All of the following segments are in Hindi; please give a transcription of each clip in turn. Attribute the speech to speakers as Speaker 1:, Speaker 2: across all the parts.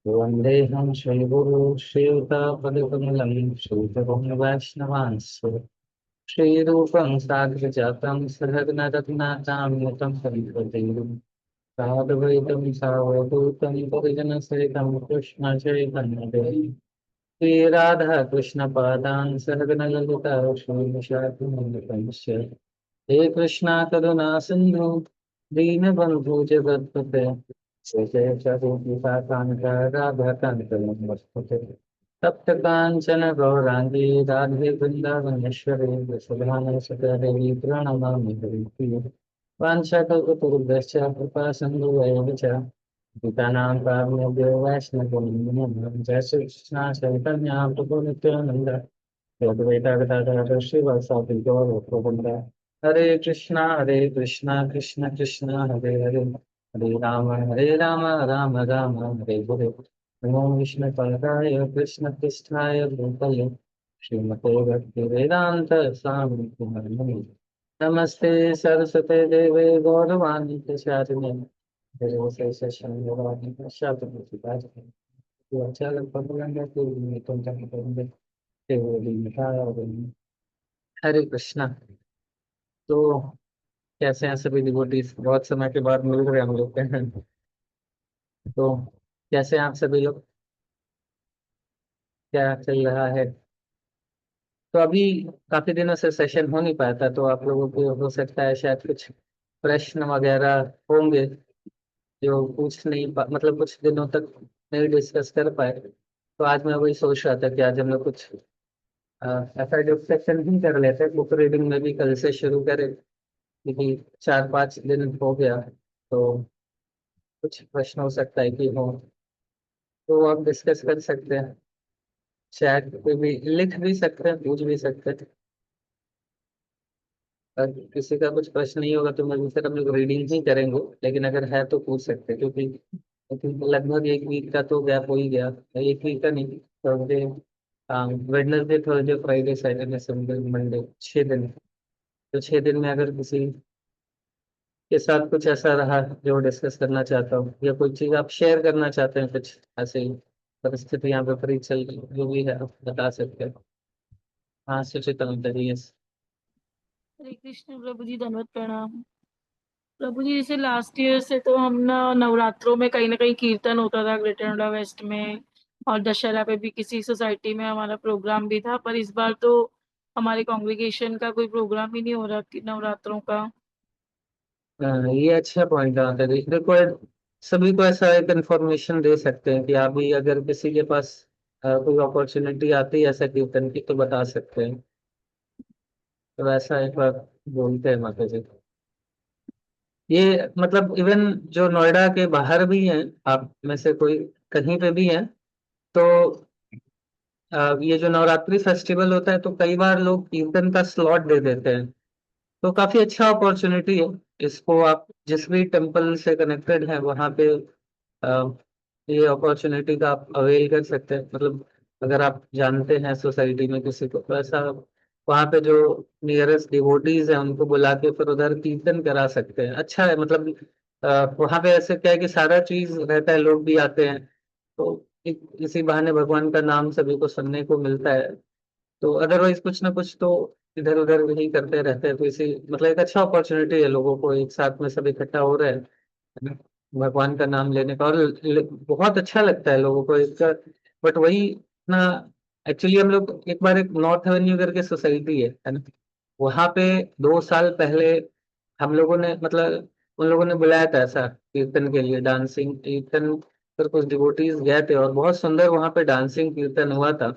Speaker 1: वन्देऽहं श्रीगुरु श्रीयुतापदकमलं श्रीगुरुं वैष्णवांश्च श्रीरूपं साग्रजातं सहगनरत्नाचाम्यतं परिप्रतिम् साधुवैतं सावधूतं परिजनसहितं कृष्णचैतन्यदेवं श्रीराधा कृष्णपादान् सहगनललिता श्रीविशाखमूलकंश्च हे कृष्णा करुणा सिन्धु दीनबन्धु जगत्पते जय कान्त राधाकान्त नमस्ते तप्त काञ्चन गौराङ्गी राधे वृन्दावनेश्वरी वसुधानसुतदेवी प्रणमामि हरिप्रिये वाञ्छाकल्पतरुभ्यश्च कृपा सिन्धुभ्यैव च पितानां कारुण्यदेव वैष्णवं जय श्रीकृष्ण चैतन्य प्रभु नित्यानन्द द्वैता श्रीवासादि गौरवृन्द हरे कृष्णा कृष्ण कृष्ण हरे हरे हरे राम राम राम हरे हरे नमो विष्णुपदाय कृष्ण कृष्णाय भूतले श्रीमते भक्ति वेदांत स्वामी नमः नमस्ते सरस्वते देवे गौरवाणी प्रचारिणे देवशेषशङ्कराणि पश्चात्पतिपादिने हरे कृष्णा। तो कैसे हैं सभी डिवोटीज? बहुत समय के बाद मिल रहे हैं हम लोग हैं। तो कैसे हैं आप सभी लोग? क्या चल रहा है? तो अभी काफी दिनों से सेशन हो नहीं पाया था, तो आप लोगों को हो सकता है शायद कुछ प्रश्न वगैरह होंगे जो पूछ नहीं मतलब कुछ दिनों तक नहीं डिस्कस कर पाए। तो आज मैं वही सोच रहा था कि आज हम लोग कुछ ऐसा डिस्कशन ही कर लेते हैं। बुक रीडिंग में भी कल से शुरू करें, क्योंकि 4-5 दिन हो गया, तो कुछ प्रश्न हो सकता है कि हो, तो आप डिस्कस कर सकते हैं। चैट पे भी लिख भी सकते हैं, पूछ भी सकते हैं। अगर किसी का कुछ प्रश्न नहीं होगा तो मैं फिर हम लोग रीडिंग ही करेंगे, लेकिन अगर है तो पूछ सकते हैं, क्योंकि लगभग एक वीक का तो गैप हो ही गया। एक वीक का नहीं, Thursday, Wednesday, Thursday, Friday, Saturday, Sunday, Monday, 6 दिन। तो 6 दिन में अगर किसी के साथ कुछ ऐसा रहा जो डिस्कस करना चाहता हूँ, या कोई चीज़ आप शेयर करना चाहते हैं, कुछ ऐसे ही परिस्थिति यहाँ पे फ्री चल रही, जो भी है आप बता सकते हैं। हाँ, सुचिता बताइए।
Speaker 2: हरे कृष्ण प्रभु जी, धन्यवाद प्रणाम। प्रभु जी, जैसे लास्ट ईयर से तो हम ना नवरात्रों में कहीं ना कहीं कीर्तन होता था ग्रेटर नोएडा वेस्ट में, और दशहरा पे भी किसी सोसाइटी में हमारा प्रोग्राम भी था। पर इस बार तो हमारे कांग्रेगेशन का कोई प्रोग्राम ही नहीं हो रहा कि नवरात्रों का।
Speaker 1: हाँ, ये अच्छा पॉइंट आता है। देखो, सभी को ऐसा एक इन्फॉर्मेशन दे सकते हैं कि आप भी अगर किसी के पास कोई अपॉर्चुनिटी आती है ऐसा कीर्तन की, तो बता सकते हैं। तो ऐसा एक बार बोलते हैं माता जी। ये मतलब इवन जो नोएडा के बाहर भी हैं, आप में से कोई कहीं पे भी हैं, तो ये जो नवरात्रि फेस्टिवल होता है तो कई बार लोग कीर्तन का स्लॉट दे देते हैं। तो काफी अच्छा अपॉर्चुनिटी है। इसको आप जिस भी टेम्पल से कनेक्टेड है वहाँ पे अ, ये अपॉर्चुनिटी का आप अवेल कर सकते हैं। मतलब अगर आप जानते हैं सोसाइटी में किसी को, तो ऐसा वहाँ पे जो नियरेस्ट डिवोटीज है उनको बुला के फिर उधर कीर्तन करा सकते हैं। अच्छा है। मतलब वहाँ पे ऐसे क्या है कि सारा चीज रहता है, लोग भी आते हैं, तो इसी बहाने भगवान का नाम सभी को सुनने को मिलता है। तो अदरवाइज कुछ ना कुछ तो इधर उधर ही करते रहते हैं। तो इसी मतलब एक अच्छा अपॉर्चुनिटी है लोगों को एक साथ में सब इकट्ठा हो रहे हैं, है ना, भगवान का नाम लेने का। और बहुत अच्छा लगता है लोगों को इसका। बट वही ना, एक्चुअली हम लोग एक बार एक नॉर्थ एवेन्यू करके सोसाइटी है ना, वहाँ पे 2 साल पहले हम लोगों ने मतलब उन लोगों ने बुलाया था ऐसा कीर्तन के लिए, डांसिंग कीर्तन। फिर कुछ डिवोटीज गए थे और बहुत सुंदर वहाँ पे डांसिंग कीर्तन हुआ था।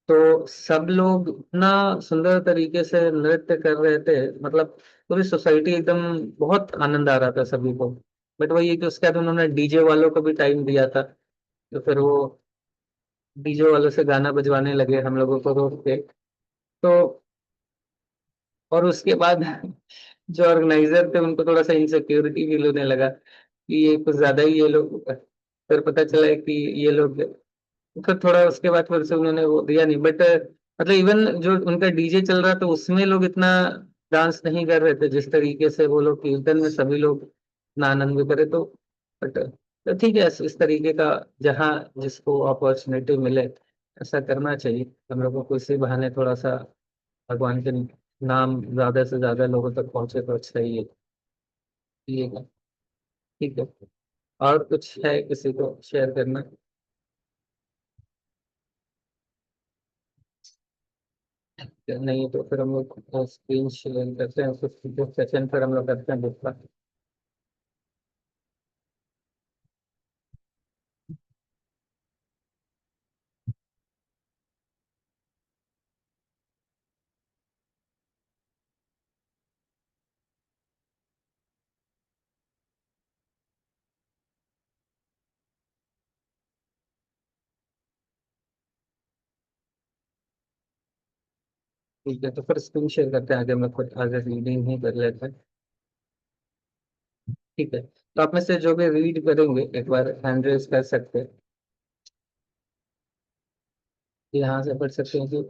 Speaker 1: तो सब लोग इतना सुंदर तरीके से नृत्य कर रहे थे, मतलब पूरी सोसाइटी एकदम, बहुत आनंद आ रहा था सभी को। बट वही है कि उसके बाद उन्होंने डीजे वालों को भी टाइम दिया था, तो फिर वो डीजे वालों से गाना बजवाने लगे हम लोगों को रोक के। तो और उसके बाद जो ऑर्गेनाइजर थे उनको थोड़ा सा इनसिक्योरिटी फील होने लगा कि ये कुछ ज्यादा ही ये लोग। फिर पता चला कि ये लोग, फिर थोड़ा उसके बाद फिर से उन्होंने वो दिया नहीं। बट मतलब इवन जो उनका डीजे चल रहा था उसमें लोग इतना डांस नहीं कर रहे थे जिस तरीके से वो लोग कीर्तन में सभी लोग आनंद भी करे तो। बट तो ठीक है, इस तरीके का जहाँ जिसको अपॉर्चुनिटी मिले ऐसा करना चाहिए। हम लोग को इसी बहाने थोड़ा सा भगवान के नाम ज्यादा से ज्यादा लोगों तक पहुंचे तो अच्छा ही है। ठीक है। ठीक है। और कुछ है किसी को शेयर करना? नहीं तो फिर हम लोग स्क्रीन शेयर करते हैं, कुछ सेशन फिर हम लोग करते हैं दूसरा। ठीक है, तो फिर स्क्रीन शेयर करते हैं, आगे मैं खुद आगे रीडिंग ही कर लेते हैं। ठीक है, तो आप में से जो भी रीड करेंगे एक बार हैंड रेज कर सकते हैं, यहाँ से पढ़ सकते हैं कि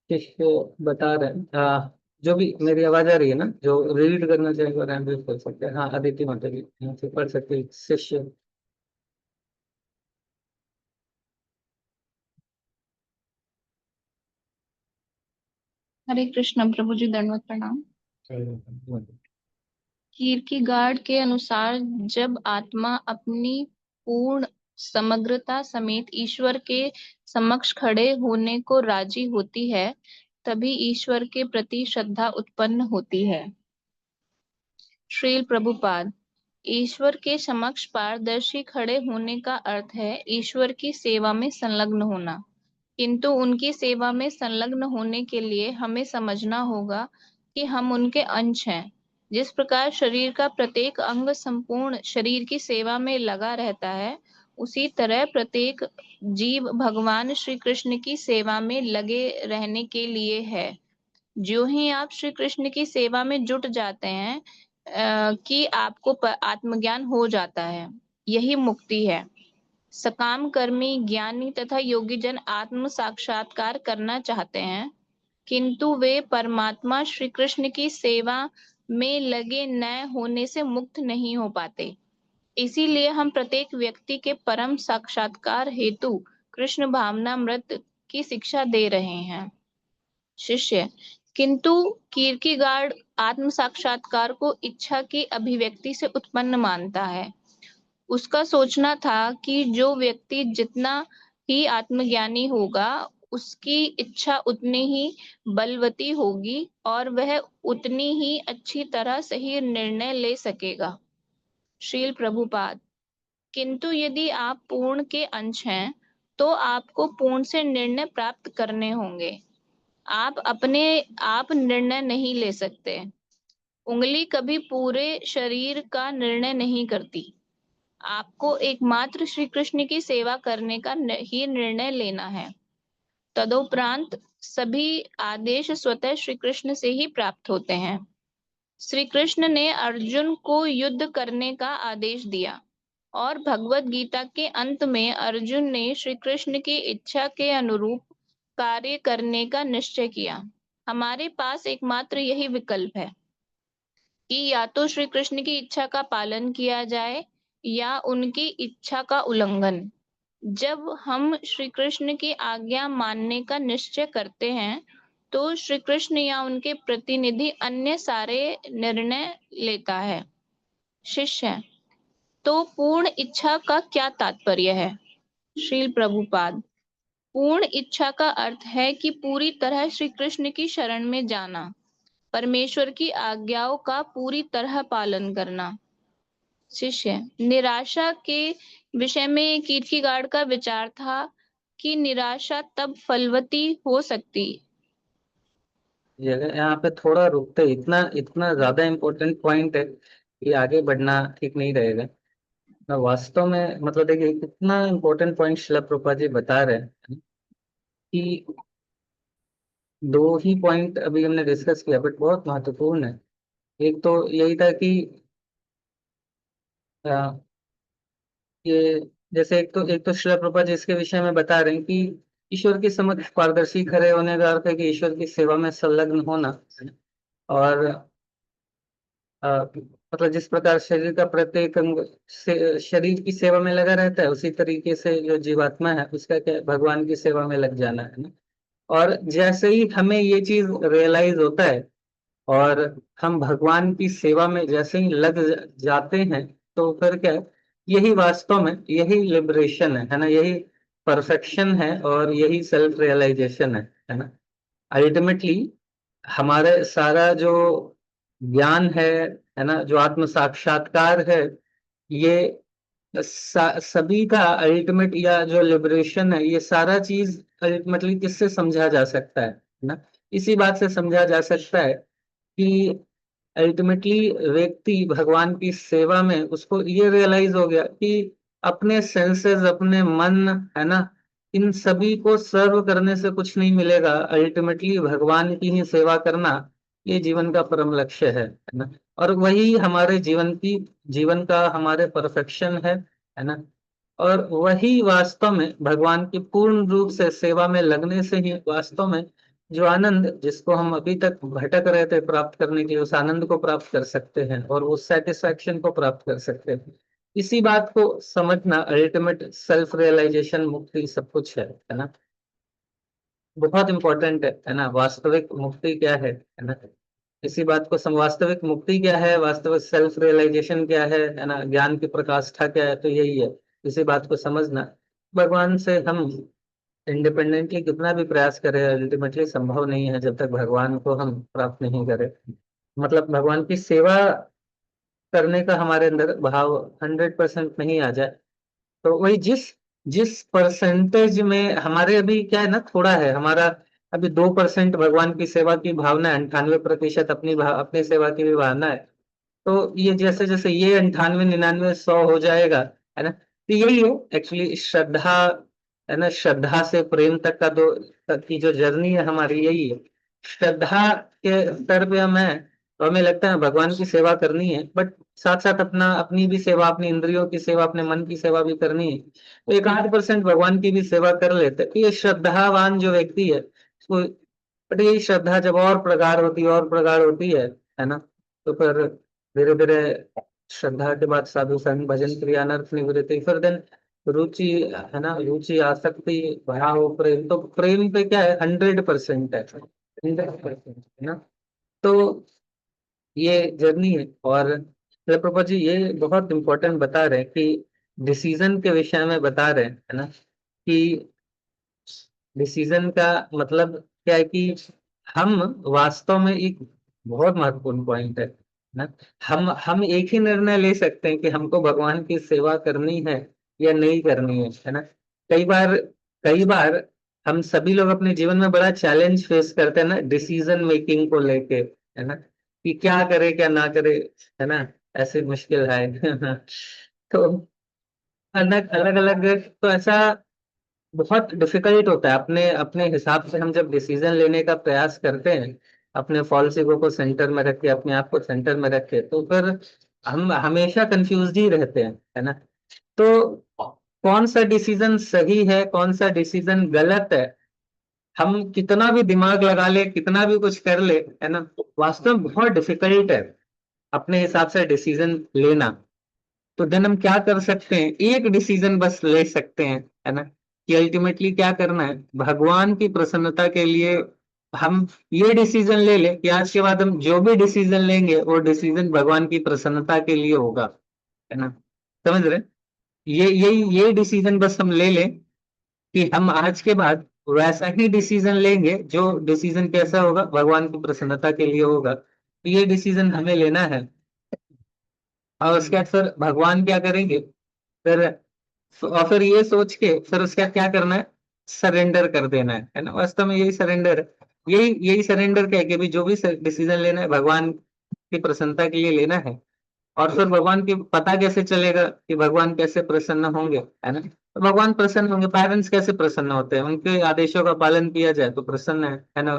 Speaker 1: शिष्य बता रहे हैं। जो भी मेरी आवाज आ रही है ना, जो रीड करना चाहेंगे वो हैंड रेज कर सकते हैं। हाँ, अदिति माता जी यहाँ से पढ़ सकते हैं। शिष्य।
Speaker 3: हरे कृष्ण प्रभु जी, दंडवत प्रणाम। कीर्केगार्ड के अनुसार जब आत्मा अपनी पूर्ण समग्रता समेत ईश्वर के समक्ष खड़े होने को राजी होती है, तभी ईश्वर के प्रति श्रद्धा उत्पन्न होती है। श्रील प्रभुपाद, ईश्वर के समक्ष पारदर्शी खड़े होने का अर्थ है ईश्वर की सेवा में संलग्न होना। किंतु उनकी सेवा में संलग्न होने के लिए हमें समझना होगा कि हम उनके अंश हैं। जिस प्रकार शरीर का प्रत्येक अंग संपूर्ण शरीर की सेवा में लगा रहता है, उसी तरह प्रत्येक जीव भगवान श्री कृष्ण की सेवा में लगे रहने के लिए है। जो ही आप श्री कृष्ण की सेवा में जुट जाते हैं कि आपको आत्मज्ञान हो जाता है। यही मुक्ति है। सकाम कर्मी ज्ञानी तथा योगी जन आत्म साक्षात्कार करना चाहते हैं, किंतु वे परमात्मा श्री कृष्ण की सेवा में लगे न होने से मुक्त नहीं हो पाते। इसीलिए हम प्रत्येक व्यक्ति के परम साक्षात्कार हेतु कृष्ण भावनामृत की शिक्षा दे रहे हैं। शिष्य, किंतु कीर्केगार्ड आत्म साक्षात्कार को इच्छा की अभिव्यक्ति से उत्पन्न मानता है। उसका सोचना था कि जो व्यक्ति जितना ही आत्मज्ञानी होगा, उसकी इच्छा उतनी ही बलवती होगी और वह उतनी ही अच्छी तरह सही निर्णय ले सकेगा। श्रील प्रभुपाद, किंतु यदि आप पूर्ण के अंश हैं, तो आपको पूर्ण से निर्णय प्राप्त करने होंगे। आप अपने आप निर्णय नहीं ले सकते। उंगली कभी पूरे शरीर का निर्णय नहीं करती। आपको एकमात्र श्री कृष्ण की सेवा करने का ही निर्णय लेना है। तदोपरांत सभी आदेश स्वतः श्री कृष्ण से ही प्राप्त होते हैं। श्री कृष्ण ने अर्जुन को युद्ध करने का आदेश दिया और भगवत गीता के अंत में अर्जुन ने श्री कृष्ण की इच्छा के अनुरूप कार्य करने का निश्चय किया। हमारे पास एकमात्र यही विकल्प है कि या तो श्री कृष्ण की इच्छा का पालन किया जाए या उनकी इच्छा का उल्लंघन। जब हम श्री कृष्ण की आज्ञा मानने का निश्चय करते हैं, तो श्री कृष्ण या उनके प्रतिनिधि अन्य सारे निर्णय लेता है। शिष्य, तो पूर्ण इच्छा का क्या तात्पर्य है? श्रील प्रभुपाद, पूर्ण इच्छा का अर्थ है कि पूरी तरह श्री कृष्ण की शरण में जाना, परमेश्वर की आज्ञाओं का पूरी तरह पालन करना। शिष्य, निराशा के विषय में कीर्केगार्ड का विचार था कि निराशा तब फलवती हो सकती।
Speaker 1: यहाँ पे थोड़ा रुकते, इतना इतना ज्यादा इम्पोर्टेंट पॉइंट है कि आगे बढ़ना ठीक नहीं रहेगा ना वास्तव में। मतलब देखिए कितना इम्पोर्टेंट पॉइंट शिला प्रभुपाद जी बता रहे हैं कि दो ही पॉइंट अभी हमने डिस्कस किया बट बहुत महत्वपूर्ण है। एक तो यही था कि अ, ये जैसे एक तो शिला प्रभुपाद जी इसके विषय में बता रहे हैं कि ईश्वर के समक्ष पारदर्शी खड़े होने का अर्थ है कि ईश्वर की सेवा में संलग्न होना। और मतलब जिस प्रकार शरीर का प्रत्येक अंग से शरीर की सेवा में लगा रहता है, उसी तरीके से जो जीवात्मा है उसका क्या है, भगवान की सेवा में लग जाना है ना। और जैसे ही हमें ये चीज रियलाइज होता है और हम भगवान की सेवा में जैसे ही लग जाते हैं, तो फिर क्या है, यही वास्तव में यही लिबरेशन है ना, यही परफेक्शन है और यही सेल्फ रियलाइजेशन है ना। अल्टीमेटली हमारे सारा जो ज्ञान है ना, जो आत्म साक्षात्कार है, ये सभी का अल्टीमेट या जो लिबरेशन है, ये सारा चीज अल्टीमेटली किससे समझा जा सकता है ना, इसी बात से समझा जा सकता है कि अल्टीमेटली व्यक्ति भगवान की सेवा में उसको ये रियलाइज हो गया कि अपने सेंसेस, अपने मन, है ना, इन सभी को सर्व करने से कुछ नहीं मिलेगा। अल्टीमेटली भगवान की ही सेवा करना ये जीवन का परम लक्ष्य है ना। और वही हमारे जीवन का हमारे परफेक्शन है ना। और वही वास्तव में भगवान की पूर्ण रूप से सेवा में लगने से ही वास्तव में जो आनंद जिसको हम अभी तक भटक रहे थे प्राप्त करने के लिए, उस आनंद को प्राप्त कर सकते हैं और उस सेटिस्फैक्शन को प्राप्त कर सकते हैं। इसी बात को समझना अल्टीमेट सेल्फ रियलाइजेशन, मुक्ति सब कुछ है ना। बहुत इंपॉर्टेंट है ना। वास्तविक मुक्ति क्या है ना। इसी बात को वास्तविक मुक्ति क्या है, वास्तविक सेल्फ रियलाइजेशन क्या है ना, ज्ञान की प्रकाष्ठा क्या है, तो यही है। इसी बात को समझना, भगवान से हम इंडिपेंडेंटली कितना भी प्रयास करें अल्टीमेटली संभव नहीं है जब तक भगवान को हम प्राप्त नहीं करें। मतलब भगवान की सेवा करने का हमारे अंदर भाव 100% नहीं आ जाए, तो वही जिस जिस परसेंटेज में हमारे अभी क्या है ना, थोड़ा है हमारा अभी 2% भगवान की सेवा की भावना है, 98% अपनी सेवा की भी भावना है। तो ये जैसे जैसे ये 98, 99, 100 हो जाएगा, है ना। तो यही है एक्चुअली श्रद्धा, है ना। श्रद्धा से प्रेम तक का दो तक की जो जर्नी है हमारी, यही है। श्रद्धा के स्तर पे हम हैं तो हमें लगता है भगवान की सेवा करनी है, बट साथ साथ अपनी भी सेवा, अपनी इंद्रियों की सेवा, अपने मन की सेवा भी करनी है। तो 1-8% भगवान की भी सेवा कर लेते, तो ये श्रद्धावान जो व्यक्ति है उसको। बट यही श्रद्धा जब और प्रगाढ़ होती है, और प्रगाढ़ होती है ना, तो फिर धीरे धीरे श्रद्धा के बाद साधु संग, भजन, क्रिया, नर्थ निवृत्ति, फिर देन रुचि, है ना। रुचि, आसक्ति, भाव, प्रेम। तो प्रेम पे क्या है, 100% है, 100% है ना। तो ये जर्नी है। और प्रभुपा जी ये बहुत इंपॉर्टेंट बता रहे हैं कि डिसीजन के विषय में बता रहे हैं, है ना, कि डिसीजन का मतलब क्या है कि हम वास्तव में एक बहुत महत्वपूर्ण पॉइंट है ना। हम एक ही निर्णय ले सकते हैं कि हमको भगवान की सेवा करनी है या नहीं करनी है ना। कई बार हम सभी लोग अपने जीवन में बड़ा चैलेंज फेस करते हैं ना, डिसीजन मेकिंग को लेके, है ना, कि क्या करे क्या ना करे, है ना। ऐसे मुश्किल है तो अलग अलग अलग, तो ऐसा बहुत डिफिकल्ट होता है। अपने अपने हिसाब से हम जब डिसीजन लेने का प्रयास करते हैं, अपने फॉल्स ईगो को सेंटर में रख के, अपने आप को सेंटर में रख के, तो फिर हम हमेशा कंफ्यूज ही रहते हैं, है ना। तो कौन सा डिसीजन सही है, कौन सा डिसीजन गलत है, हम कितना भी दिमाग लगा ले, कितना भी कुछ कर ले, है ना, वास्तव में बहुत डिफिकल्ट है अपने हिसाब से डिसीजन लेना। तो देन हम क्या कर सकते हैं, एक डिसीजन बस ले सकते हैं, है ना, कि अल्टीमेटली क्या करना है भगवान की प्रसन्नता के लिए। हम ये डिसीजन ले ले कि आज के बाद हम जो भी डिसीजन लेंगे वो डिसीजन भगवान की प्रसन्नता के लिए होगा, है ना। समझ रहे, ये डिसीजन बस हम ले लें कि हम आज के बाद वैसा ही डिसीजन लेंगे जो डिसीजन कैसा होगा, भगवान की प्रसन्नता के लिए होगा। तो ये डिसीजन हमें लेना है। और उसके बाद फिर भगवान क्या करेंगे, फिर और फिर ये सोच के फिर उसका क्या करना है, सरेंडर कर देना है ना। वास्तव में यही सरेंडर है। यही यही सरेंडर क्या है कि भी जो भी डिसीजन लेना है भगवान की प्रसन्नता के लिए लेना है। और फिर भगवान की पता कैसे चलेगा कि भगवान कैसे प्रसन्न होंगे, है ना। तो भगवान प्रसन्न होंगे, पेरेंट्स कैसे प्रसन्न होते हैं, उनके आदेशों का पालन किया जाए तो प्रसन्न है ना।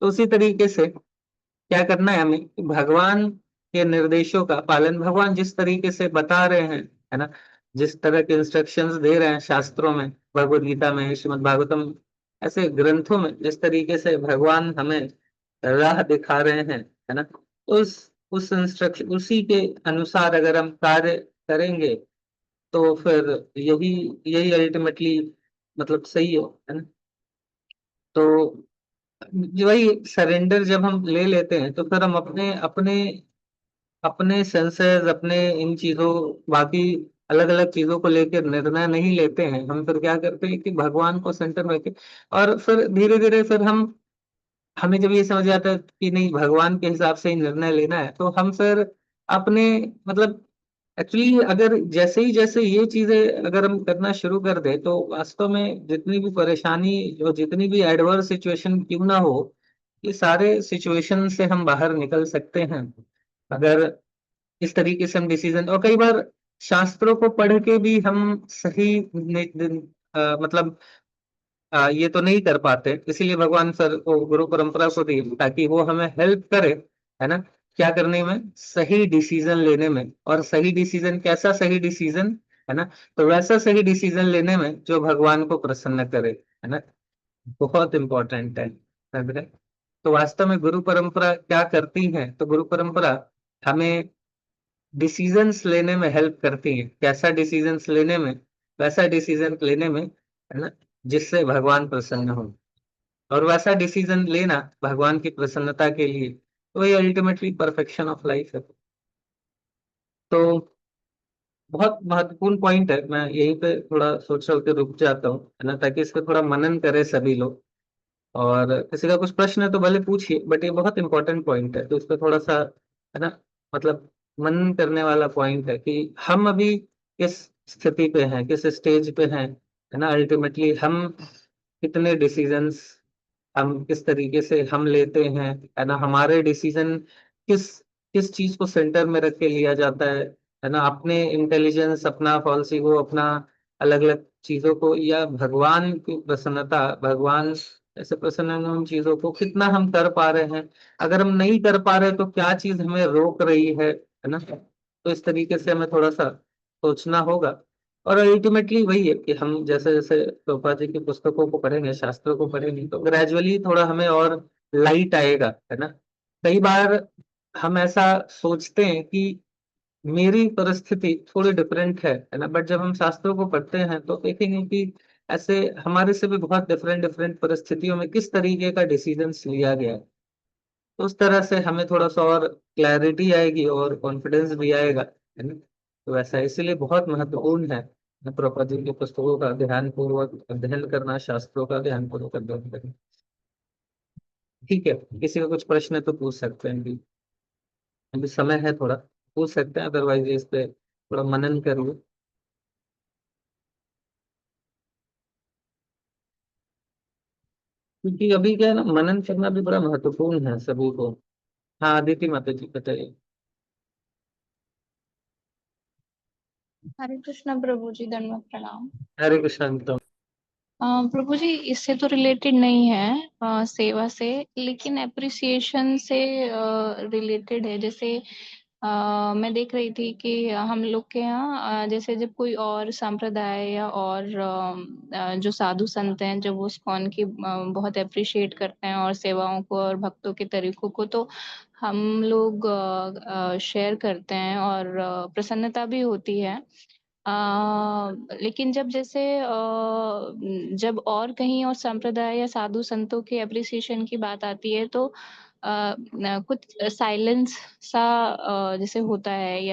Speaker 1: तो उसी तरीके से क्या करना है हमें कि भगवान के निर्देशों का पालन, भगवान जिस तरीके से बता रहे हैं, है ना, जिस तरह के इंस्ट्रक्शंस दे रहे हैं शास्त्रों में, भगवद गीता में, श्रीमद् भागवतम, ऐसे ग्रंथों में जिस तरीके से भगवान हमें राह दिखा रहे हैं, है ना, तो उस इंस्ट्रक्शन उसी के अनुसार अगर हम कार्य करेंगे तो फिर यही यही अल्टीमेटली मतलब सही है ना। तो वही सरेंडर जब हम ले लेते हैं तो फिर हम अपने अपने अपने सेंसेस अपने इन चीजों बाकी अलग अलग चीजों को लेकर निर्णय नहीं लेते हैं। हम फिर क्या करते हैं कि भगवान को सेंटर में रखे, और फिर धीरे धीरे फिर हम हमें जब ये समझ आता है कि नहीं भगवान के हिसाब से ही निर्णय लेना है, तो हम फिर अपने मतलब एक्चुअली अगर जैसे ये चीजें अगर हम करना शुरू कर दें तो वास्तव में जितनी भी परेशानी जो जितनी भी एडवर्स सिचुएशन क्यों ना हो, ये सारे सिचुएशन से हम बाहर निकल सकते हैं अगर इस तरीके से हम डिसीजन। और कई बार शास्त्रों को पढ़ के भी हम सही मतलब ये तो नहीं कर पाते, इसीलिए भगवान सर को गुरु परंपरा को दी ताकि वो हमें हेल्प करे, है ना, क्या करने में, सही डिसीजन लेने में। और सही डिसीजन कैसा सही डिसीजन, है ना, तो वैसा सही डिसीजन लेने में जो भगवान को प्रसन्न करे, है ना, बहुत इंपॉर्टेंट है समझ रहे? तो वास्तव में गुरु परंपरा क्या करती है, तो गुरु परंपरा हमें डिसीजंस लेने में हेल्प करती है, कैसा डिसीजंस लेने में, वैसा डिसीजन लेने में, है ना, जिससे भगवान प्रसन्न हो। और वैसा डिसीजन लेना भगवान की प्रसन्नता के लिए, वही अल्टीमेटली परफेक्शन ऑफ लाइफ है। तो बहुत महत्वपूर्ण पॉइंट है, मैं यहीं पे थोड़ा सोच सोच के रुक जाता हूँ, है ना, ताकि इस पे थोड़ा मनन करे सभी लोग। और किसी का कुछ प्रश्न है तो भले पूछिए, बट ये बहुत इंपॉर्टेंट पॉइंट है तो इस पे थोड़ा सा, है ना, मतलब मनन करने वाला पॉइंट है कि हम अभी किस स्थिति पे हैं, किस स्टेज पे हैं, है ना, अल्टीमेटली हम कितने डिसीजंस हम किस तरीके से हम लेते हैं, है ना, हमारे डिसीजन किस किस चीज को सेंटर में रख के लिया जाता है ना, अपने इंटेलिजेंस अपना फॉल्स ईगो अपना अलग अलग चीजों को, या भगवान की प्रसन्नता, भगवान ऐसे प्रसन्न हैं उन चीजों को कितना हम कर पा रहे हैं। अगर हम नहीं कर पा रहे तो क्या चीज हमें रोक रही है ना, तो इस तरीके से हमें थोड़ा सा सोचना होगा। और अल्टीमेटली वही है कि हम जैसे जैसे प्रभुपाद जी की पुस्तकों को पढ़ेंगे, शास्त्रों को पढ़ेंगे, तो ग्रेजुअली थोड़ा हमें और लाइट आएगा, है ना। कई बार हम ऐसा सोचते हैं कि मेरी परिस्थिति थोड़ी डिफरेंट है ना, बट जब हम शास्त्रों को पढ़ते हैं तो देखेंगे कि ऐसे हमारे से भी बहुत डिफरेंट डिफरेंट परिस्थितियों में किस तरीके का डिसीजंस लिया गया है। तो उस तरह से हमें थोड़ा सा और क्लैरिटी आएगी और कॉन्फिडेंस भी आएगा, है ना। तो वैसा इसलिए बहुत महत्वपूर्ण है प्रभुपाद जी की पुस्तकों का ध्यान पूर्वक अध्ययन करना, शास्त्रों का ध्यान पूर्वक अध्ययन करना। ठीक है, किसी का कुछ प्रश्न है तो पूछ सकते हैं अभी, अभी समय है थोड़ा, पूछ सकते हैं, अदरवाइज इस पे थोड़ा मनन कर लो। क्योंकि अभी क्या है ना, मनन करना भी बड़ा महत्वपूर्ण है सभी को। हाँ आदित्य माता जी बताइए।
Speaker 3: हरे कृष्णा प्रभु जी, दंडवत प्रणाम।
Speaker 1: हरे कृष्ण तो।
Speaker 3: प्रभु जी, इससे तो रिलेटेड नहीं है, सेवा से, लेकिन अप्रिसिएशन से रिलेटेड है। जैसे मैं देख रही थी कि हम लोग के यहाँ जैसे जब कोई और संप्रदाय या और जो साधु संत हैं जब वो इस्कॉन की बहुत अप्रिशिएट करते हैं और सेवाओं को और भक्तों के तरीकों को, तो हम लोग शेयर करते हैं और प्रसन्नता भी होती है। लेकिन जब जैसे जब और कहीं और संप्रदाय या साधु संतों के अप्रिसिएशन की बात आती है तो कुछ साइलेंस सा जैसे होता है,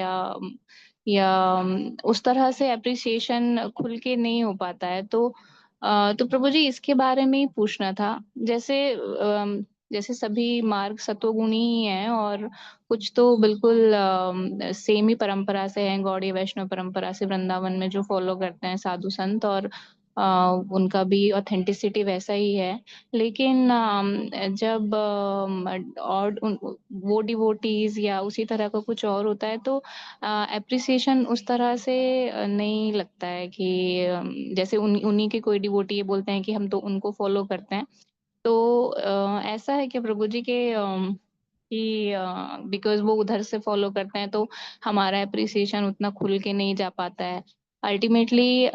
Speaker 3: या उस तरह से अप्रिसिएशन खुल के नहीं हो पाता है। तो प्रभु जी, इसके बारे में ही पूछना था। जैसे सभी मार्ग सतोगुणी ही हैं और कुछ तो बिल्कुल सेम ही परंपरा से हैं, गौड़ीय वैष्णव परंपरा से वृंदावन में जो फॉलो करते हैं साधु संत, और उनका भी ऑथेंटिसिटी वैसा ही है। लेकिन जब और वो डिवोटीज या उसी तरह का कुछ और होता है तो एप्रिसिएशन उस तरह से नहीं लगता है कि जैसे उन्हीं के कोई डिवोटी ये बोलते हैं कि हम तो उनको फॉलो करते हैं। तो ऐसा है क्या प्रभु जी के कि बिकॉज वो उधर से फॉलो करते हैं तो हमारा अप्रिसिएशन उतना खुल के नहीं जा पाता है? अल्टीमेटली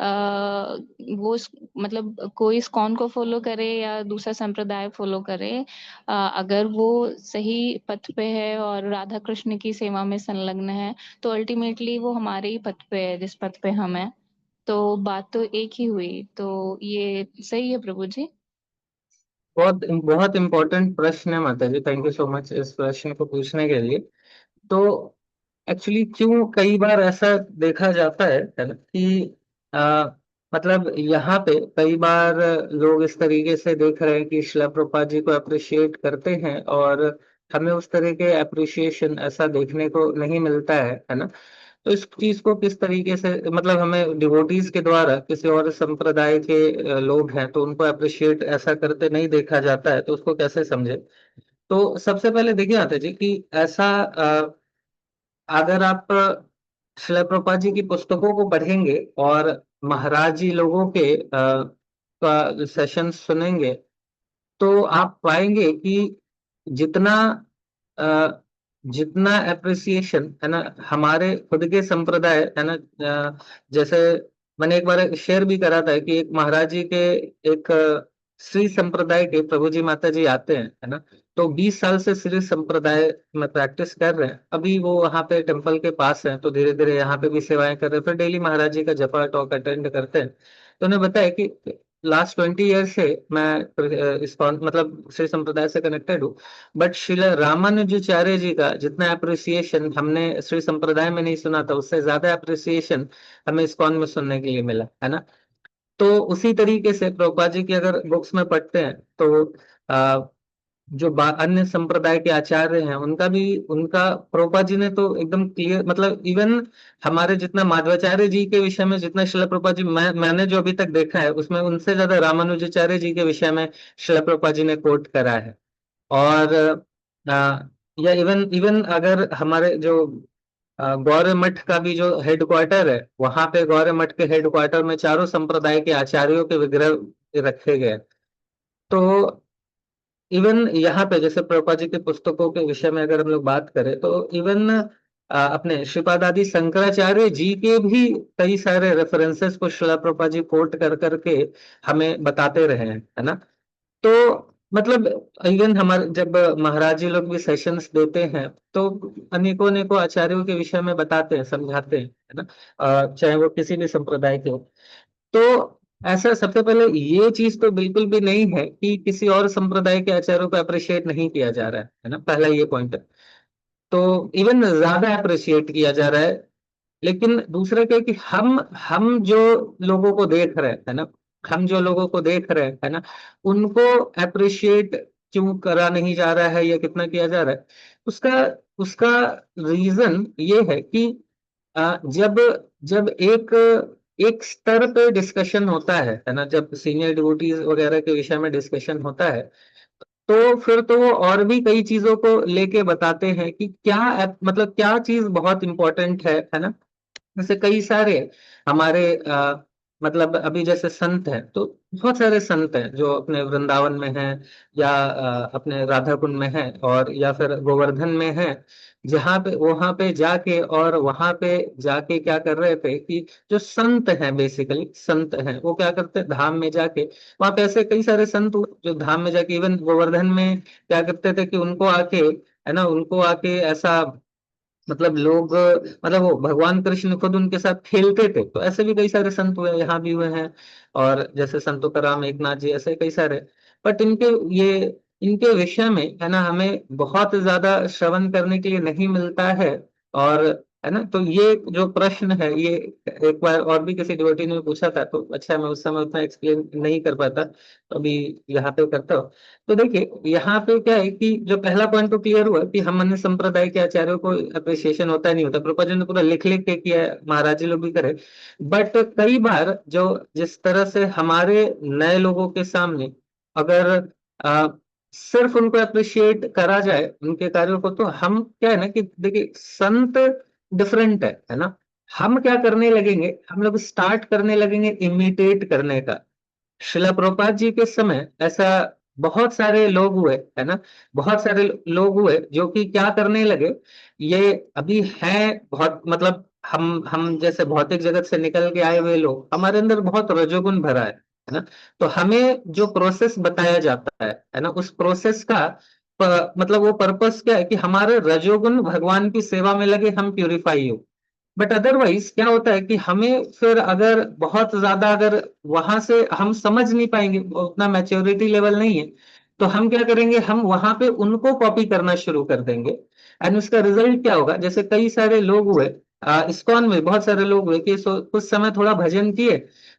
Speaker 3: वो मतलब कोई इस्कॉन को फॉलो करे या दूसरा संप्रदाय फॉलो करे, अगर वो सही पथ पे है और राधा कृष्ण की सेवा में संलग्न है, तो अल्टीमेटली वो हमारे ही पथ पे है जिस पथ पे हम हैं। तो बात तो एक ही हुई। तो ये सही है प्रभु जी।
Speaker 1: बहुत बहुत इम्पोर्टेंट प्रश्न है माता जी, थैंक यू सो मच इस प्रश्न को पूछने के लिए। तो एक्चुअली क्यों कई बार ऐसा देखा जाता है ना कि मतलब यहाँ पे कई बार लोग इस तरीके से देख रहे हैं कि शिला प्रभुपाद जी को अप्रिशिएट करते हैं, और हमें उस तरह के अप्रिशिएशन ऐसा देखने को नहीं मिलता है ना। तो इस चीज को किस तरीके से, मतलब हमें डिवोटीज के द्वारा किसी और संप्रदाय के लोग हैं तो उनको अप्रिशिएट ऐसा करते नहीं देखा जाता है, तो उसको कैसे समझे। तो सबसे पहले देखिए आता जी कि ऐसा अगर आप श्रील प्रभुपाद जी की पुस्तकों को पढ़ेंगे और महाराज जी लोगों के का सेशन सुनेंगे, तो आप पाएंगे कि जितना अ, जितना अप्रिसिएशन है ना हमारे खुद के संप्रदाय है ना, जैसे मैंने एक बार शेयर भी करा था कि एक महाराज जी के एक श्री संप्रदाय के प्रभु जी माता जी आते हैं है ना। तो 20 साल से श्री संप्रदाय में प्रैक्टिस कर रहे हैं, अभी वो वहाँ पे टेम्पल के पास हैं, तो धीरे धीरे यहाँ पे भी सेवाएं कर रहे हैं, फिर डेली महाराज जी का जपा टॉक अटेंड करते हैं। तो उन्हें बताया कि लास्ट 20 ईयर से मैं इस मतलब श्री संप्रदाय से कनेक्टेड हूँ, बट श्रील रामानुजाचार्य जी का जितना अप्रिसिएशन हमने श्री संप्रदाय में नहीं सुना था, उससे ज्यादा अप्रिसिएशन हमें इस्कॉन में सुनने के लिए मिला है ना। तो उसी तरीके से प्रभुपाद जी की अगर बुक्स में पढ़ते हैं तो जो अन्य संप्रदाय के आचार्य हैं उनका भी, उनका प्रभुपाद जी ने तो एकदम क्लियर, मतलब इवन हमारे जितना माधवाचार्य जी के विषय में जितना शिला प्रभुपाद जी मैंने जो अभी तक देखा है उसमें उनसे ज्यादा रामानुजाचार्य जी के विषय में शिला प्रभुपाद जी ने कोट करा है। और या इवन इवन अगर हमारे जो गौर मठ का भी जो हेड क्वार्टर है, वहां पे गौर मठ के हेड क्वार्टर में चारों संप्रदाय के आचार्यों के विग्रह रखे गए। तो इवन यहाँ पे जैसे प्रभुपाद जी की पुस्तकों के विषय में अगर हम लोग बात करें तो इवन अपने श्रीपाद आदि शंकराचार्य जी के भी कई सारे रेफरेंसेस को श्रीला प्रभुपाद जी कोट कर करके हमें बताते रहे हैं है ना। तो मतलब इवन हमारे जब महाराज जी लोग भी सेशंस देते हैं तो अनेकों अनेकों आचार्यों के विषय में बताते हैं, समझाते हैं है ना, चाहे वो किसी भी संप्रदाय के हो। तो ऐसा सबसे पहले ये चीज तो बिल्कुल भी नहीं है कि किसी और संप्रदाय के आचार्यों को अप्रिशिएट नहीं किया जा रहा है ना, पहला ये पॉइंट है। तो इवन ज्यादा अप्रिशिएट किया जा रहा है। लेकिन दूसरा क्या है कि हम जो लोगों को देख रहे हैं है ना, हम जो लोगों को देख रहे हैं है ना, उनको अप्रिशिएट क्यों करा नहीं जा रहा है या कितना किया जा रहा है, उसका उसका रीजन ये है कि जब जब एक एक स्तर पे डिस्कशन होता है ना, जब सीनियर डिवोटीज वगैरह के विषय में डिस्कशन होता है, तो फिर तो वो और भी कई चीजों को लेके बताते हैं कि क्या मतलब क्या चीज बहुत इंपॉर्टेंट है ना। जैसे कई सारे हमारे मतलब अभी जैसे संत हैं, तो बहुत सारे संत हैं जो अपने वृंदावन में हैं या अपने राधा कुंड में हैं और या फिर गोवर्धन में हैं, जहाँ पे वहां पे जाके और वहां पे जाके क्या कर रहे थे कि जो संत हैं, बेसिकली संत हैं, वो क्या करते हैं धाम में जाके, वहां पे ऐसे कई सारे संत हुए जो धाम में जाके इवन गोवर्धन में क्या करते थे कि उनको आके है ना, उनको आके ऐसा मतलब लोग, मतलब वो भगवान कृष्ण खुद उनके साथ खेलते थे। तो ऐसे भी कई सारे संत हुए, यहाँ भी हुए हैं, और जैसे संत तुकाराम एकनाथ जी ऐसे कई सारे। बट ये इनके विषय में है ना हमें बहुत ज्यादा श्रवण करने के लिए नहीं मिलता है। और है ना, तो ये जो प्रश्न है ये एक बार और भी किसी डिवोटी ने पूछा था, तो अच्छा मैं उस समय उतना एक्सप्लेन नहीं कर पाता, तो अभी यहाँ पे करता हूँ। तो देखिए यहाँ पे क्या है कि जो पहला पॉइंट तो क्लियर हुआ कि हम अन्य संप्रदाय के आचार्यों को अप्रिसिएशन होता नहीं होता, प्रभुपाद जी ने पूरा लिख लिख के किया है, महाराज जी लोग भी करे। बट कई बार जो जिस तरह से हमारे नए लोगों के सामने अगर आ, सिर्फ उनको अप्रिशिएट करा जाए उनके कार्यों को, तो हम क्या है ना कि देखिए संत डिफरेंट है ना। हम क्या करने लगेंगे, हम लोग स्टार्ट करने लगेंगे इमिटेट करने का। शिला प्रभुपाद जी के समय ऐसा बहुत सारे लोग हुए है ना, बहुत सारे लोग हुए जो कि क्या करने लगे, ये अभी है बहुत, मतलब हम जैसे भौतिक जगत से निकल के आए हुए लोग, हमारे अंदर बहुत रजोगुण भरा है ना। तो हमें जो प्रोसेस बताया जाता है ना, उस प्रोसेस का मतलब वो पर्पस क्या है कि हमारे रजोगुण भगवान की सेवा में लगे, हम प्यूरिफाई हो। बट अदरवाइज क्या होता है कि हमें फिर अगर बहुत ज्यादा, अगर वहां से हम समझ नहीं पाएंगे, उतना मैच्योरिटी लेवल नहीं है, तो हम क्या करेंगे, हम वहां पे उनको कॉपी करना शुरू कर देंगे। एंड उसका रिजल्ट क्या होगा, जैसे कई सारे लोग हुए, इस्कॉन में बहुत सारे लोग हुए कि कुछ समय थोड़ा भजन किए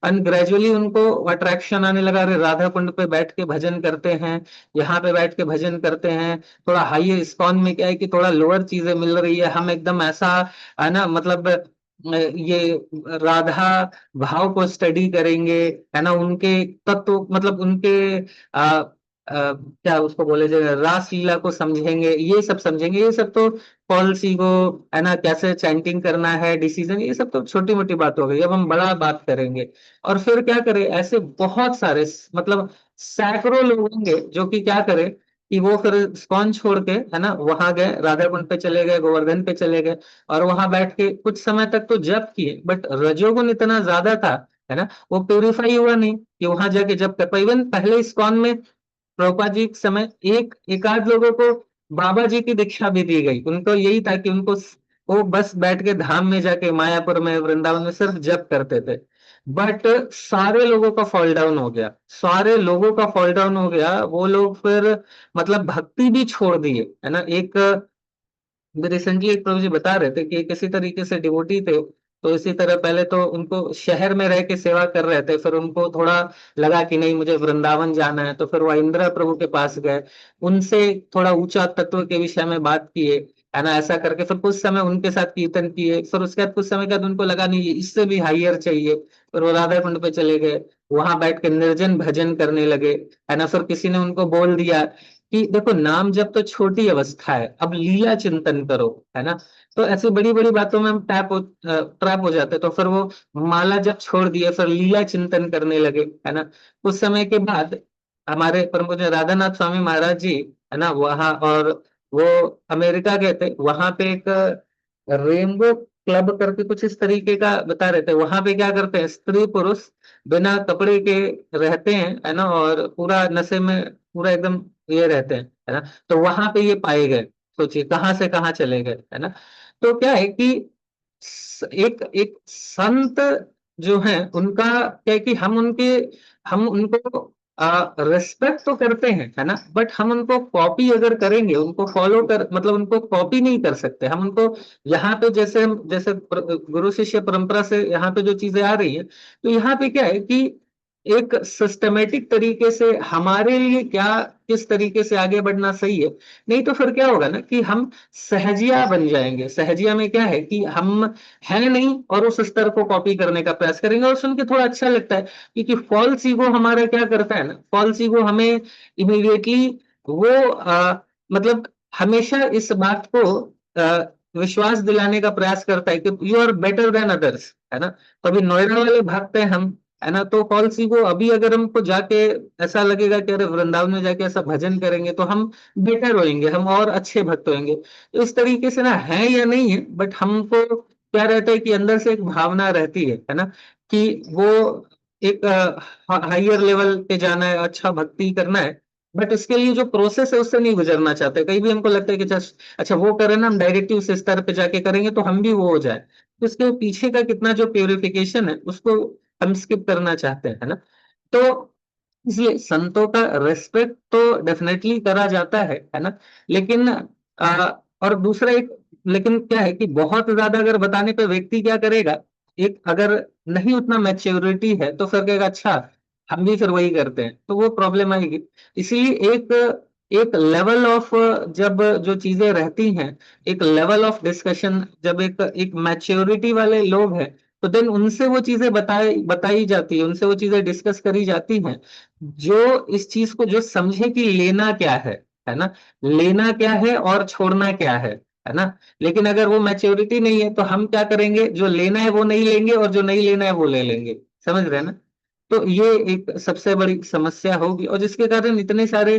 Speaker 1: एंड ग्रेजुअली उनको अट्रैक्शन आने लगा, अरे राधा कुंड पे बैठ के भजन करते हैं, यहाँ पे बैठ के भजन करते हैं, थोड़ा हाई इस्कॉन में क्या है कि थोड़ा लोअर चीजें मिल रही है, हम एकदम ऐसा है ना, मतलब ये राधा भाव को स्टडी करेंगे, है ना, उनके तत्व, मतलब उनके क्या उसको बोले जाए, रास लीला को समझेंगे, ये सब समझेंगे। ये सब तो फॉल्स ईगो, है ना, कैसे चैंटिंग करना है, डिसीजन, ये सब तो छोटी मोटी बात हो गई। अब हम बड़ा बात करेंगे। और फिर क्या करें, ऐसे बहुत सारे, मतलब सैकड़ों लोग होंगे जो कि क्या करें कि वो फिर स्कॉन छोड़ के, है ना, वहां गए, राधा कुंड पे चले गए, गोवर्धन पे चले गए, और वहां बैठ के कुछ समय तक तो जप किए, बट रजोगुण इतना ज्यादा था, है ना, वो प्यूरिफाई हुआ नहीं कि वहां जाके जप कर पाए। इवन पहले इस्कॉन में प्रभुपाद जी के समय एक एकाध लोगों को बाबा जी की दीक्षा भी दी गई। उनको यही था कि उनको वो बस बैठ के धाम में जाके मायापुर में, वृंदावन में सिर्फ जप करते थे। बट सारे लोगों का फॉल डाउन हो गया, सारे लोगों का फॉल डाउन हो गया। वो लोग फिर मतलब भक्ति भी छोड़ दिए, है ना। एक रिसेंटली एक प्रभु जी बता रहे थे कि किसी तरीके से डिवोटी थे, तो इसी तरह पहले तो उनको शहर में रह के सेवा कर रहे थे, फिर उनको थोड़ा लगा कि नहीं मुझे वृंदावन जाना है, तो फिर वो इंदिरा प्रभु के पास गए, उनसे थोड़ा ऊंचा तत्व के विषय में बात किए, है ना, ऐसा करके फिर कुछ समय उनके साथ कीर्तन किए। फिर उसके बाद कुछ समय बाद उनको लगा नहीं ये इससे भी हाइयर चाहिए, फिर वो राधा कुंड पे चले गए, वहां बैठ के निर्जन भजन करने लगे, है ना। फिर किसी ने उनको बोल दिया कि देखो नाम जब तो छोटी अवस्था है, अब लीला चिंतन करो, है ना। तो ऐसी बड़ी बड़ी बातों में हम ट्रैप हो जाते हैं। तो फिर वो माला जब छोड़ दिए, फिर लीला चिंतन करने लगे, है ना। कुछ समय के बाद हमारे परम पूज्य राधानाथ स्वामी महाराज जी, है ना, वहाँ, और वो अमेरिका गए थे, वहां पे एक रेनबो क्लब करके कुछ इस तरीके का बता रहे थे। वहां पे क्या करते हैं, स्त्री पुरुष बिना कपड़े के रहते हैं, है ना, और पूरा नशे में पूरा एकदम ये रहते हैं, है ना। तो वहां पे ये पाए गए, सोचिए कहाँ से कहाँ चले गए, है ना। तो क्या है कि एक एक संत जो है उनका क्या है कि हम उनको रिस्पेक्ट तो करते हैं, है ना, बट हम उनको कॉपी अगर करेंगे, उनको फॉलो कर, मतलब उनको कॉपी नहीं कर सकते हम उनको। यहाँ पे जैसे जैसे गुरु शिष्य परंपरा से यहाँ पे जो चीजें आ रही है, तो यहाँ पे क्या है कि एक सिस्टमेटिक तरीके से हमारे लिए क्या, किस तरीके से आगे बढ़ना सही है। नहीं तो फिर क्या होगा ना कि हम सहजिया बन जाएंगे। सहजिया में क्या है कि हम है नहीं और उस स्तर को कॉपी करने का प्रयास करेंगे, और सुन के थोड़ा अच्छा लगता है, क्योंकि फॉल्स ईगो हमारा क्या करता है ना, फॉल्स ईगो हमें इमीडिएटली वो मतलब हमेशा इस बात को विश्वास दिलाने का प्रयास करता है कि you are better than others, है ना। तो अभी नोएडा वाले भागते हैं हम, है ना, तो फॉल्स ईगो अभी अगर हमको जाके ऐसा लगेगा कि अरे वृंदावन में जाके ऐसा भजन करेंगे तो हम बेटर होंगे, हम और अच्छे भक्त होंगे। तो इस तरीके से ना है या नहीं है, बट हमको क्या रहता है कि अंदर से एक भावना रहती है ना, कि वो एक हाइयर लेवल पे जाना है, अच्छा भक्ति करना है, बट इसके लिए जो प्रोसेस है उससे नहीं गुजरना चाहते। कहीं भी हमको लगता है कि अच्छा वो करें ना, हम डायरेक्टली उस स्तर पे जाके करेंगे तो हम भी वो हो जाए। तो इसके पीछे का कितना जो प्योरिफिकेशन है उसको हम स्किप करना चाहते हैं, है ना। तो इसलिए संतों का रेस्पेक्ट तो डेफिनेटली करा जाता है ना। लेकिन और दूसरा एक, लेकिन क्या है कि बहुत ज्यादा अगर बताने पे व्यक्ति क्या करेगा, एक अगर नहीं उतना मैच्योरिटी है तो फिर कहेगा अच्छा हम भी फिर वही करते हैं, तो वो प्रॉब्लम आएगी। इसीलिए एक एक लेवल ऑफ, जब जो चीजें रहती हैं, एक लेवल ऑफ डिस्कशन, जब एक एक मैच्योरिटी वाले लोग हैं, तो देन उनसे वो चीजें बताई जाती है, उनसे वो चीजें डिस्कस करी जाती हैं, जो इस चीज को जो समझे कि लेना क्या है ना, लेना क्या है और छोड़ना क्या है ना। लेकिन अगर वो मैच्योरिटी नहीं है तो हम क्या करेंगे, जो लेना है वो नहीं लेंगे और जो नहीं लेना है वो ले लेंगे, समझ रहे हैं ना। तो ये एक सबसे बड़ी समस्या होगी, और जिसके कारण इतने सारे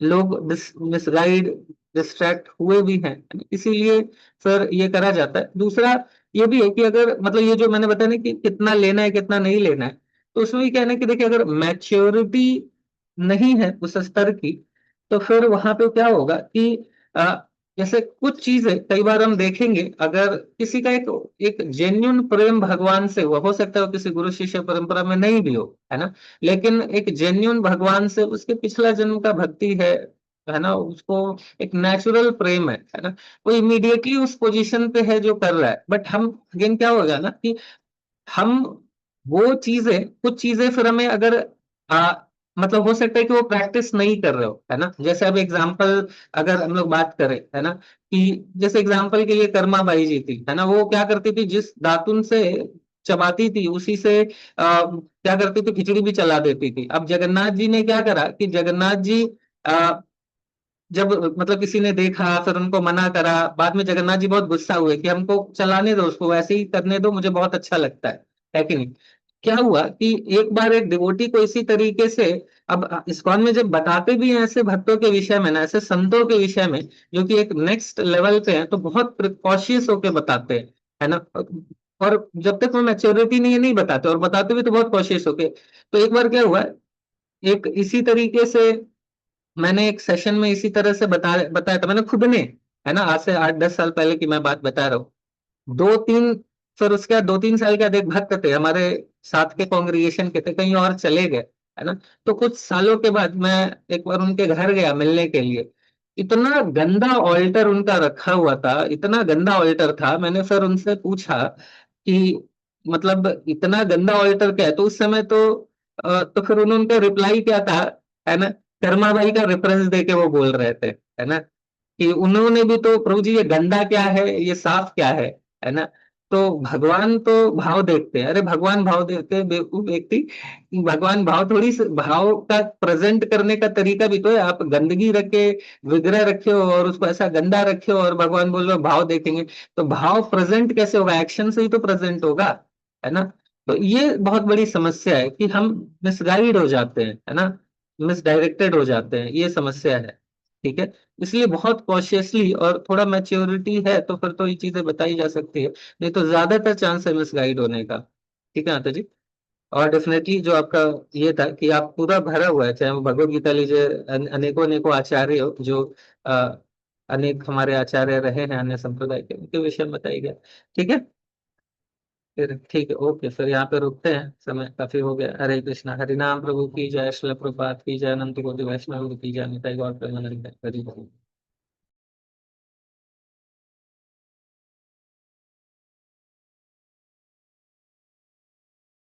Speaker 1: लोग मिसगाइड, डिस्ट्रैक्ट हुए भी हैं, इसीलिए सर ये करा जाता है। दूसरा ये भी है कि अगर मतलब ये जो मैंने बताया ना कि कितना लेना है कितना नहीं लेना है, तो उसमें भी कहना है कि देखिए अगर मैच्योरिटी नहीं है उस स्तर की, तो फिर वहां पे क्या होगा कि जैसे कुछ चीजें कई बार हम देखेंगे, अगर किसी का एक एक जेन्युइन प्रेम भगवान से हुआ, हो सकता है वो किसी गुरु शिष्य परंपरा में नहीं भी हो, है ना, लेकिन एक जेन्युइन भगवान से उसके पिछला जन्म का भक्ति है ना, उसको एक नेचुरल प्रेम है ना, वो इमीडिएटली उस पोजीशन पे है जो कर रहा है। बट हम अगेन क्या होगा ना कि हम वो चीजें, कुछ चीजें फिर हमें अगर आ, मतलब हो सकता है कि वो प्रैक्टिस नहीं कर रहे हो, है ना, जैसे अब एग्जाम्पल अगर हम लोग बात करें, है ना, कि जैसे एग्जाम्पल के लिए कर्मा बाई जी थी, है ना, वो क्या करती थी, जिस दातुन से चबाती थी उसी से क्या करती थी, खिचड़ी भी चला देती थी। अब जगन्नाथ जी ने क्या करा कि जगन्नाथ जी जब मतलब किसी ने देखा फिर उनको मना करा, बाद में जगन्नाथ जी बहुत गुस्सा हुए कि हमको चलाने दो, उसको वैसे ही करने दो, मुझे बहुत अच्छा लगता है कि नहीं। क्या हुआ कि एक बार एक डिवोटी को इसी तरीके से, अब इस्कॉन में जब बताते भी हैं ऐसे भक्तों के विषय में ना, ऐसे संतों के विषय में जो कि एक नेक्स्ट लेवल पे हैं, तो बहुत प्रिकॉशियस होके बताते हैं, है ना, और जब तक वो मैच्योरिटी नहीं है नहीं बताते, और बताते भी तो बहुत कॉशियस होके। तो एक बार क्या हुआ, एक इसी तरीके से मैंने एक सेशन में इसी तरह से बताया था मैंने खुद ने, है ना, आज से 8-10 साल पहले की मैं बात बता रहा हूँ। दो तीन फिर उसके बाद 2-3 साल के बाद एक भक्त थे हमारे साथ के कांग्रीगेशन के, थे कहीं और चले गए, है ना, तो कुछ सालों के बाद मैं एक बार उनके घर गया मिलने के लिए। इतना गंदा ऑल्टर उनका रखा हुआ था, इतना गंदा ऑल्टर था। मैंने फिर उनसे पूछा कि मतलब इतना गंदा ऑल्टर क्या है, तो उस समय तो फिर उन्होंने रिप्लाई क्या था, है ना, शर्मा भाई का रेफरेंस देके वो बोल रहे थे, है ना, कि उन्होंने भी तो प्रभु जी ये गंदा क्या है ये साफ क्या है ना। तो भगवान तो भाव देखते हैं, अरे भगवान भाव देखते हैं बेवकूफ व्यक्ति। भगवान भाव थोड़ी भाव का प्रेजेंट करने का तरीका भी तो है, आप गंदगी रखे विग्रह रखे हो और उसको ऐसा गंदा रखे हो और भगवान बोल रहे हो भाव देखेंगे, तो भाव प्रेजेंट कैसे होगा, एक्शन से ही तो प्रेजेंट होगा, है ना। तो ये बहुत बड़ी समस्या है कि हम मिसगाइड हो जाते हैं, है ना, मिसडायरेक्टेड हो जाते हैं, ये समस्या है। ठीक है, इसलिए बहुत कॉशियसली और थोड़ा मैच्योरिटी है तो फिर तो ये चीजें बताई जा सकती है, नहीं तो ज्यादातर चांस है मिसगाइड होने का। ठीक है आता जी। और डेफिनेटली जो आपका ये था कि आप पूरा भरा हुआ है, चाहे वो भगवत गीता लीजिए, अनेकों अनेकों आचार्य हो जो अ, अनेक हमारे आचार्य रहे हैं अन्य संप्रदाय के, उनके विषय में बताई गया। ठीक है, फिर ठीक है, ओके, फिर यहाँ पे रुकते हैं, समय काफी हो गया। हरे कृष्णा, हरि नाम प्रभु की जय, श्रील प्रभुपाद की जय, अनंत कोटि वैष्णव की जय, निताई गौर प्रेमानंद हरि बोल।